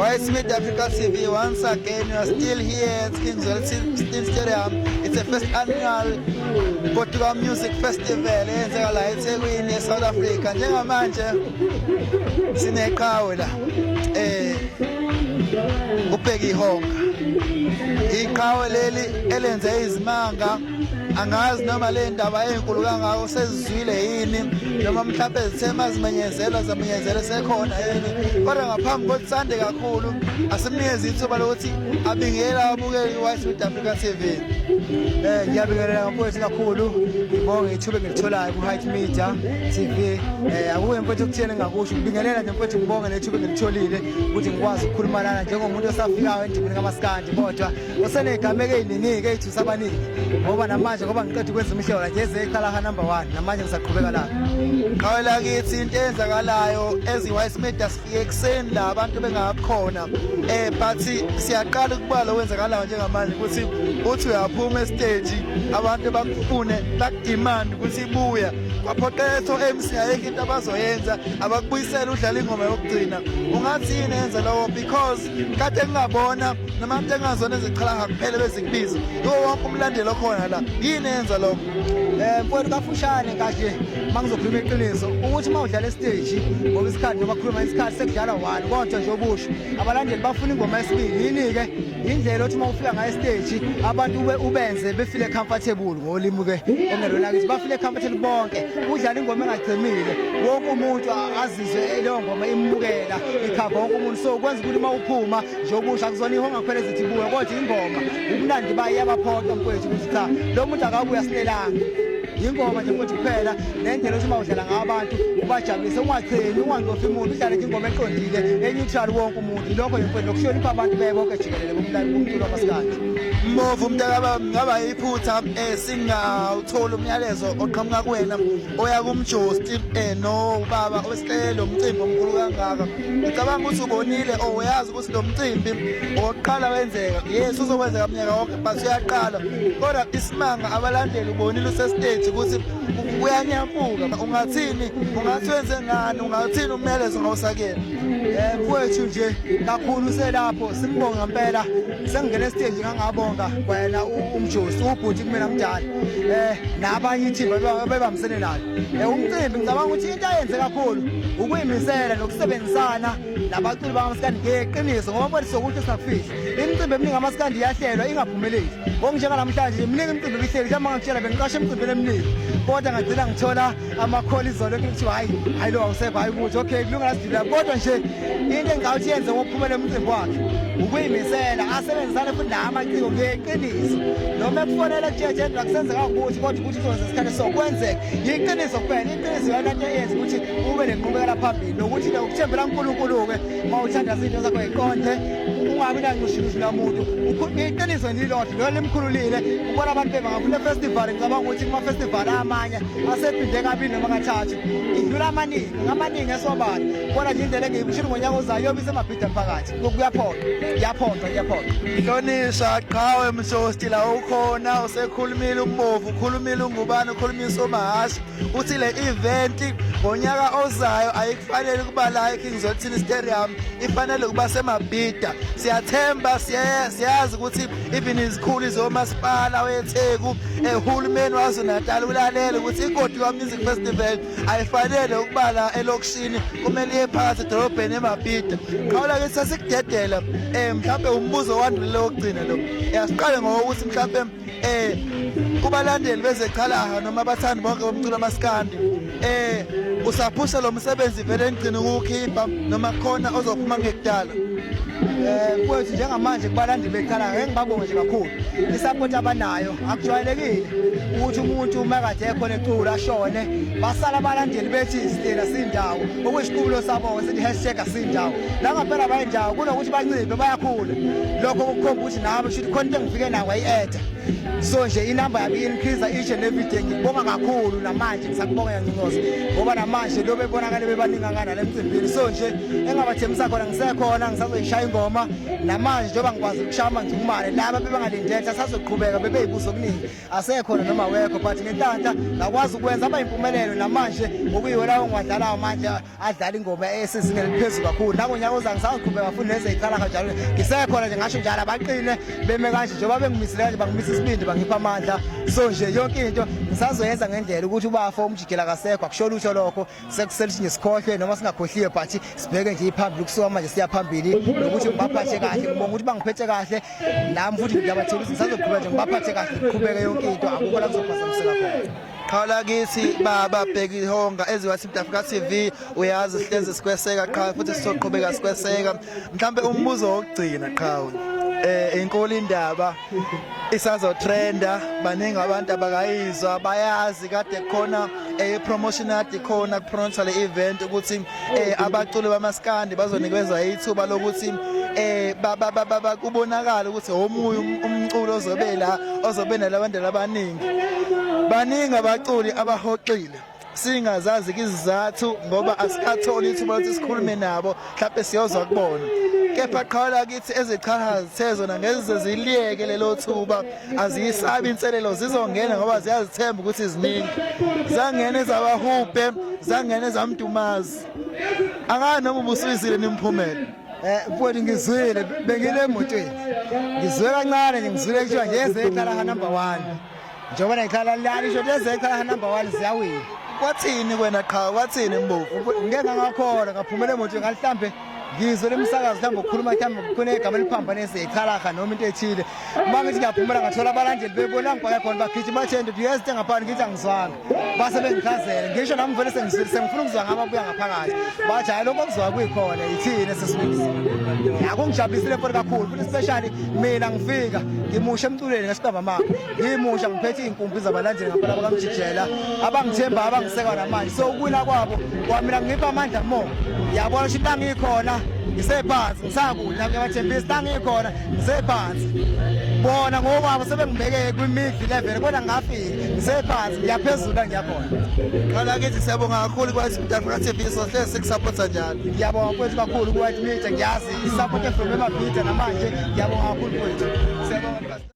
White Smith Africa TV, once again, we are still here at Kingswell Stadium. It's a first annual Portugal Music Festival eyenzakala eThekwini, South Africa. Njengamanje sineqhawe la uBheki Honga. Iqhawe leli elenze izimanga, angazi noma le ndaba enkulu kangako sezizwile yini noma mhlawumbe zithema zamenyezela sekhona yini, kodwa ngaphambi kokuthi sande kakhulu asimnikeze ithuba lokuthi abingela abukeli White Smith Africa TV. Ngiyabingelela mfowethu kakhulu, ngibonge ithuba engilitholayo ku-White Media TV. Akuwe mfowethu ukuthini ngakusho, ngibingelela nje mfowethu, ngibonge nethuba engilitholile ukuthi ngikwazi ukukhuluma lana njengomuntu osafikayo endimini kaMaskandi, kodwa oseneyigameko eyiningi eyithusa abaningi, ngoba namanje ngoba ngiqeda ukwenza imihlola nje ezeqala number 1, namanje ngisaqhubeka la. Qhawe lakithi into eyenzakalayo ezi-White Smith asifike ekuseni la abantu bengakhona, but siyaqala ukubala okwenzakalayo njengamanje ukuthi uthi uyaphuma estage abantu bakufune bakudemand ukuthi buya, baphoqetho MC ayekho into abazoyenza, abakubuyisela udlala ingoma yokugcina. Ungathi yini yenza lokho? Because kade ngingabona noma abantu engazona eziqhala kuphela bezikubiza wonke umlandeli okhona la. Yini yenza lokho? Mfowethu kafushane kahle mangizokhuluma iqiniso ukuthi uma udlala estage ngoba isikhathi noma khuluma isikhathi sekudlala 1 kodwa nje obusho abalandeli bafuna ingoma yesibili. Yini-ke indlela othi uma ufika ngayo stage abantu ubenze befile comfortable ngolimi ke ongelona kithi bafile comfortable bonke, udlala ingoma engachemile, wonke umuntu azizwe leyo ngoma imbukela ikhava wonke umuntu. So kwenza ukuthi uma uphuma nje obusho akuzona ihonga kuphela ezithi buya, kodwa ingoma ubunandi bayabaphoqa mfowethu ukuthi cha lo muntu akabuya sinelanga. Ingoma nje mfowethu kuphela nendlela othi uma udlala ngabantu ubajabulise, ungacheni ungangofi umuntu, udlale nje ingoma eqondile eneutral wonke umuntu. Lokho yimfowethu lokuhlonipha abantu bonke jikelele bomculo kaMaskandi. Mbovu mntakaba ngaba yiphutha singawuthola umyalezo oqhamuka kuwena oya kumjosti no ubaba owesihlelo umcimbi omkhulu kangaka. Ngicabanga ukuthi ubonile oyazi ukuthi lo mcimbi oqala wenzeka, yes uzokwenzeka umnyaka wonke but uyaqala, kodwa isimanga abalandeli ubonile usestage ukuthi uyanyambuka. Ungathini, ungathi wenze ngani, ungathini umyalezo ngawusakela? Mfowethu nje kakhulu selapho simbonga ngempela, sengingena estage ngangabonga wena umjosi ubhuti kumina mdala nabanye ithimba bebambisene nayo. Umcimbi ngicabanga ukuthi into ayenze kakhulu ukuyimisela nokusebenzisana nabaculi bakaMaskandi ngeqiniso, ngoba mfowethu sokuthi sakufihla imicimbi eminingi kaMaskandi iyahlelwa ingaphumeleli. Njenganamhlanje iminingi imicimbi ibihleli, njengoba ngakutshela bengiqashe emcimbini eminingi kodwa ngagcina ngithola amakholi izolo ekuthiwa hayi lo awusekho, hayi ukuthi okay kulungela sidlula. Kodwa nje into engawuthi yenze ngokuphumela umcimbi wakhe ukuyimisela, asebenzisane futhi namaciko ngeqiniso, noma ekufonela kujeje akusenzeka ukuthi kodwa ukuthi uzonza isikhathi sokwenzeka yiqiniso kuphela. Iqiniso yona into eyenza ukuthi ube nenqubekela phambili nokuthi ukuthembela uNkulunkulu-ke uma uthanda izinto zakho yiqonde, ungabi nancushushu lamuntu. Iqiniso nilodwa lo limkhululile ubona abantu bengavula festival. Ngicabanga ukuthi kuma festival amanye asephinde kabili noma kathathu idlula amaningi esobala, kodwa nje indlela engiyishilo ngonyaka ozayo yobe isemabhida phakathi kuyaphoqa. Hlonishwa qhawe mjosti la ukhona, usekhulumile umbovu, ukhulumile ungubani, ukhulumile uMahashi uthi le event ngonyaka ozayo ayikufanele ukuba la eKingswell Stadium, ifanele ukuba semabhida. Siyathemba siyazi ukuthi even izikhulu zomasipala weTheku uhulumeni waZulu-Natal ulalela ukuthi iPortugal Music Festival ayifanele ukuba la elokishini, kumele iye phakathi edolobheni emabhida. Qhawula ke sasikudedela mhlawumbe umbuzo wandulile wokugcina lo. Yasiqale ngokuthi mhlawumbe kubalandeli bezeqhalaha noma abathandi bonke bomculo kaMaskandi usaphusha lo msebenzi vele engcina ukukhipha noma khona ozophuma ngekudala? Mfowethu njengamanje kubalandeli beqhala ngengibabonge nje kakhulu isupport abanayo. Akujwayelekile ukuthi umuntu uma kade ekhona ecula ashone basala abalandeli bethi isitela sindawo, okuyisiqubulo sabo sithi #asindawo la ngaphela bayindawo kunokuthi banciphe bayakhula. Lokho kukhomba ukuthi nabo should khona into engifike nayo ayi-etha so nje inamba yabo increase each and every day. Ngibonga kakhulu namanje ngisakubonga nginyoza ngoba namanje lo bebonakala bebaningi ngana lemcimbini. So nje engabathembisa khona ngisekhona ngisazoyishaya ingoma namanje njengoba ngikwazi ukushaya manje umane laba bebangalindele sazoqhubeka bebeyibuzo okuningi asekhona noma wekho but ngenhlanta ngakwazi ukwenza abayimpumelelo namanje okuyiwo lawo ngiwadlalayo manje adlala ingoma esizingeni liphezulu kakhulu nakonyaka ozayo ngisaqhubeka futhi nezeyikhala kanjalo ngisekhona nje ngasho njalo abaqine beme kanje njengoba bengimisile kanje bangimisa isibindi bangipha amandla. So nje yonke into ngisazoyenza ngendlela ukuthi ubafo umjikela kasekho akusholo utho lokho sekuselithi nje sikhohle noma singakhohliwe but sibheke nje iphambili kusuka manje siya phambili ukuthi ngibaphathe kahle ngibonga ukuthi bangiphethe kahle nami futhi ngiyabathela ukuthi ngisazoqhubeka nje ngibaphathe kahle kuqhubeke yonke into akukho la kuzophazamiseka khona. Qhala kithi baba Bheki Honga eziwathi Africa TV uyazi sihleze sikweseka qha futhi sizoqhubeka sikweseka. Mhlambe umbuzo wokugcina qhawe inkulu indaba isazo trenda baningi abantu abakayizwa bayazi kade khona promotion ade khona promotional event ukuthi abaculi bamaskandi bazonikezwa ithuba lokuthi kubonakala ukuthi omunye umculo ozobe la ozobe nalabantu abaningi baningi abaculi abahoxile singazazi izizathu ngoba asikatholi ithuba lokuthi sikhulume nabo mhlawumbe siyozwa kubona. Kepha qhala kithi eziqhaza zithezona ngeze ziliyeke lelo thuba aziyisabi inselelo zizongena ngoba ziyazithemba ukuthi ziningi zangena ezabahubhe zangena ezamdumazi angani noma ubusuyizile nimphumela. Mfowethu ngizwile bengile emotweni ngizwe kancane nje ngizwile kuthiwa nje ezekhala number 1 njengoba nayikhala lali isho ezekhala number 1 ziyawina. Kwathini wena qha kwathini Mbofu? Ngeke ngakhona ngaphumela emotweni ngahlambe ngizwe lemsakazi mhlawumbe ukukhuluma mhlawumbe khona igama liphambanise ekhalaha noma into ethile mangithi ngiyaphumela ngathola abalandeli bebona ngibhaka khona bagijima bathende uyezithe ngaphakathi ngithi angizwanga base bengichazela ngisho nami vele sengizwile sengifuna ukuzwa ngababuya ngaphakathi bathi hayi lokho kuzwa kuyikhona yithini sesibizile akungijabulisile futhi kakhulu futhi especially mina ngifika ngimusha emculweni ngesibaba mama ngimusha ngiphethe inkumbi zabalandeli ngaphakathi bakamjijela abangithemba abangiseka namanje so ukuwina kwabo kwamina ngipha amandla mo yabona ukuthi ngikhona ngisephansi ngisakudla ngiyabathembisa ngikhona ngisephansi bona ngoba sebengibeke kwimid level kodwa ngafika ngisephansi ngiyaphezulu ngiyakhona. Qhala kithi siyabonga kakhulu kwathi Africa TV sohleze sikusupport njalo. Ngiyabonga mfowethu kakhulu kwathi media ngiyazi isupport from eMabhida namanje ngiyabonga kakhulu mfowethu. Siyabonga.